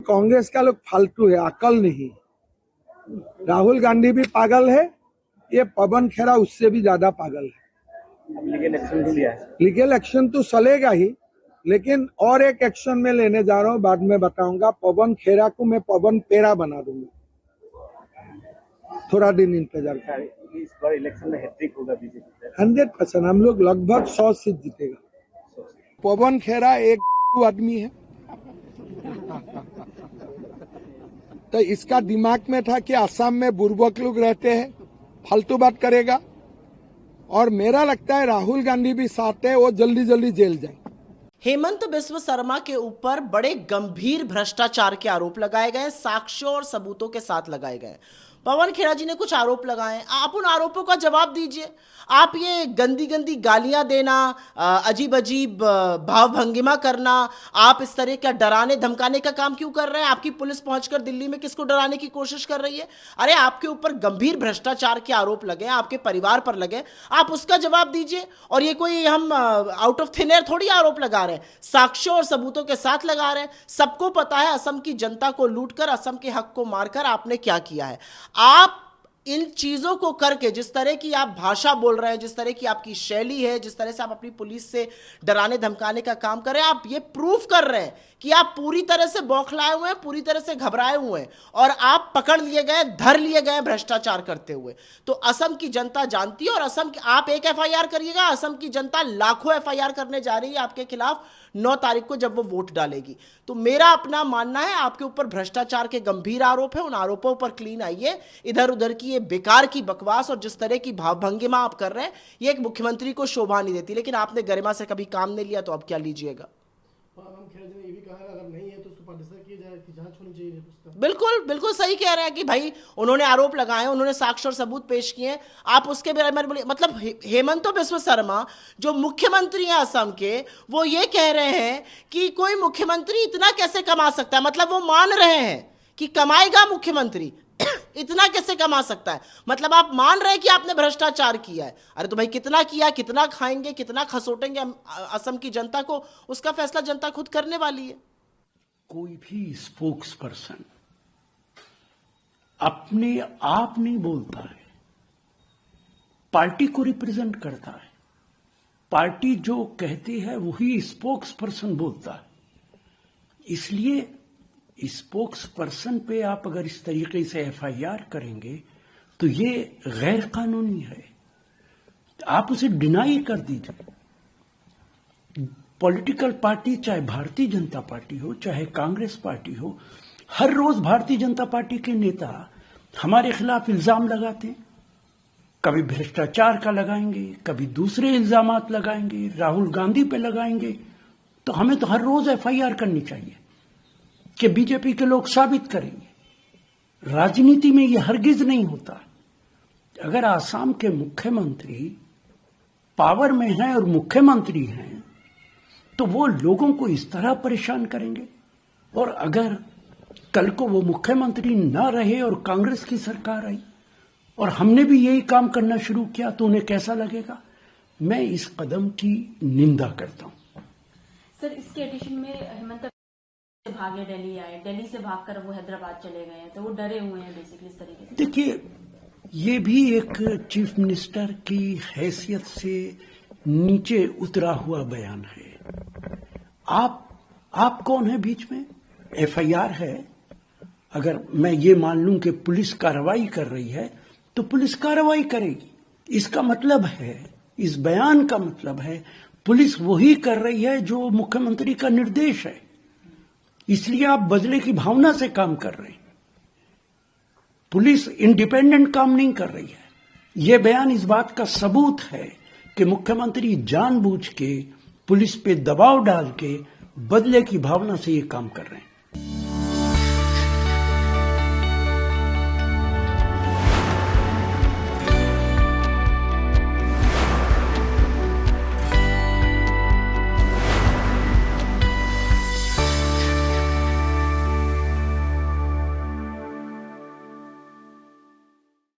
कांग्रेस का लोग फालतू है, अकल नहीं। राहुल गांधी भी पागल है, ये पवन खेरा उससे भी ज्यादा पागल है। लीगल एक्शन भी लिया है। लीगल एक्शन तो चलेगा ही, लेकिन और एक एक्शन में लेने जा रहा हूँ, बाद में बताऊंगा। पवन खेरा को मैं पवन पेरा बना दूंगा। थोड़ा दिन इंतजार करें। इस बार इलेक्शन में हैट्रिक होगा बीजेपी। 100% हम लोग लगभग 100 सीट जीतेगा। पवन खेरा एक आदमी है, तो इसका दिमाग में था कि असम में बुर्बक लोग रहते हैं, फालतू बात करेगा। और मेरा लगता है राहुल गांधी भी साथ है, वो जल्दी जल्दी जेल जाए। हेमंत बिस्व शर्मा के ऊपर बड़े गंभीर भ्रष्टाचार के आरोप लगाए गए, साक्ष्यों और सबूतों के साथ लगाए गए। पवन खेरा जी ने कुछ आरोप लगाए, आप उन आरोपों का जवाब दीजिए। आप ये गंदी गंदी गालियां देना, अजीब अजीब भाव भंगिमा करना, आप इस तरह का डराने धमकाने का काम क्यों कर रहे हैं? आपकी पुलिस पहुंचकर दिल्ली में किसको डराने की कोशिश कर रही है? अरे आपके ऊपर गंभीर भ्रष्टाचार के आरोप लगे, आपके परिवार पर लगे, आप उसका जवाब दीजिए। और ये कोई हम आउट ऑफ थिन एयर थोड़ी आरोप लगा रहे हैं, साक्ष्यों और सबूतों के साथ लगा रहे हैं। सबको पता है असम की जनता को लूटकर, असम के हक को मारकर आपने क्या किया है। आप इन चीजों को करके, जिस तरह की आप भाषा बोल रहे हैं, जिस तरह की आपकी शैली है, जिस तरह से आप अपनी पुलिस से डराने धमकाने का काम कर रहे हैं, आप ये प्रूफ कर रहे हैं कि आप पूरी तरह से बौखलाए हुए हैं, पूरी तरह से घबराए हुए हैं और आप पकड़ लिए गए, धर लिए गए भ्रष्टाचार करते हुए। तो असम की जनता जानती है, और असम की, आप एक एफआईआर करिएगा, असम की जनता लाखों एफआईआर करने जा रही है आपके खिलाफ 9 तारीख को जब वो वोट डालेगी। तो मेरा अपना मानना है, आपके ऊपर भ्रष्टाचार के गंभीर आरोप है, उन आरोपों पर क्लीन आइए। इधर उधर की ये बेकार की बकवास और जिस तरह की भावभंगिमा आप कर रहे हैं, ये एक मुख्यमंत्री को शोभा नहीं देती। लेकिन आपने गरिमा से कभी काम नहीं लिया, तो अब क्या लीजिएगा? बिल्कुल बिल्कुल सही कह रहे हैं कि भाई उन्होंने आरोप लगाए, उन्होंने साक्ष्य और सबूत पेश किए, आप उसके बारे में बोलिए। मतलब हेमंत बिस्व शर्मा जो मुख्यमंत्री हैं असम के, वो ये कह रहे हैं कि कोई मुख्यमंत्री इतना कैसे कमा सकता है। मतलब वो मान रहे हैं कि कमाएगा मुख्यमंत्री इतना कैसे कमा सकता है। मतलब आप मान रहे हैं कि आपने भ्रष्टाचार किया है। अरे तो भाई कितना किया, कितना खाएंगे, कितना खसोटेंगे असम की जनता को, उसका फैसला जनता खुद करने वाली है। कोई भी स्पोक्स पर्सन अपने आप नहीं बोलता है, पार्टी को रिप्रेजेंट करता है। पार्टी जो कहती है वही स्पोक्स पर्सन बोलता है। इसलिए स्पोक्स पर्सन पे आप अगर इस तरीके से एफआईआर करेंगे तो ये गैर कानूनी है, आप उसे डिनाई कर दीजिए। पॉलिटिकल पार्टी, चाहे भारतीय जनता पार्टी हो, चाहे कांग्रेस पार्टी हो, हर रोज भारतीय जनता पार्टी के नेता हमारे खिलाफ इल्जाम लगाते हैं। कभी भ्रष्टाचार का लगाएंगे, कभी दूसरे इल्जामात लगाएंगे, राहुल गांधी पे लगाएंगे। तो हमें तो हर रोज एफआईआर करनी चाहिए कि बीजेपी के लोग साबित करेंगे। राजनीति में यह हरगिज नहीं होता। अगर आसाम के मुख्यमंत्री पावर में हैं और मुख्यमंत्री हैं, तो वो लोगों को इस तरह परेशान करेंगे। और अगर कल को वो मुख्यमंत्री ना रहे और कांग्रेस की सरकार आई और हमने भी यही काम करना शुरू किया, तो उन्हें कैसा लगेगा। मैं इस कदम की निंदा करता हूं। सर, इसके एडिशन में हेमंत भागे दिल्ली आए, दिल्ली से भागकर वो हैदराबाद चले गए हैं, तो वो डरे हुए हैं बेसिकली इस तरीके से। देखिए, ये भी एक चीफ मिनिस्टर की हैसियत से नीचे उतरा हुआ बयान है। आप कौन है बीच में? एफआईआर है। अगर मैं ये मान लूं कि पुलिस कार्रवाई कर रही है, तो पुलिस कार्रवाई करेगी। इसका मतलब है, इस बयान का मतलब है, पुलिस वही कर रही है जो मुख्यमंत्री का निर्देश है। इसलिए आप बदले की भावना से काम कर रहे हैं। पुलिस इंडिपेंडेंट काम नहीं कर रही है। यह बयान इस बात का सबूत है कि मुख्यमंत्री जानबूझ के पुलिस पे दबाव डाल के बदले की भावना से ये काम कर रहे हैं।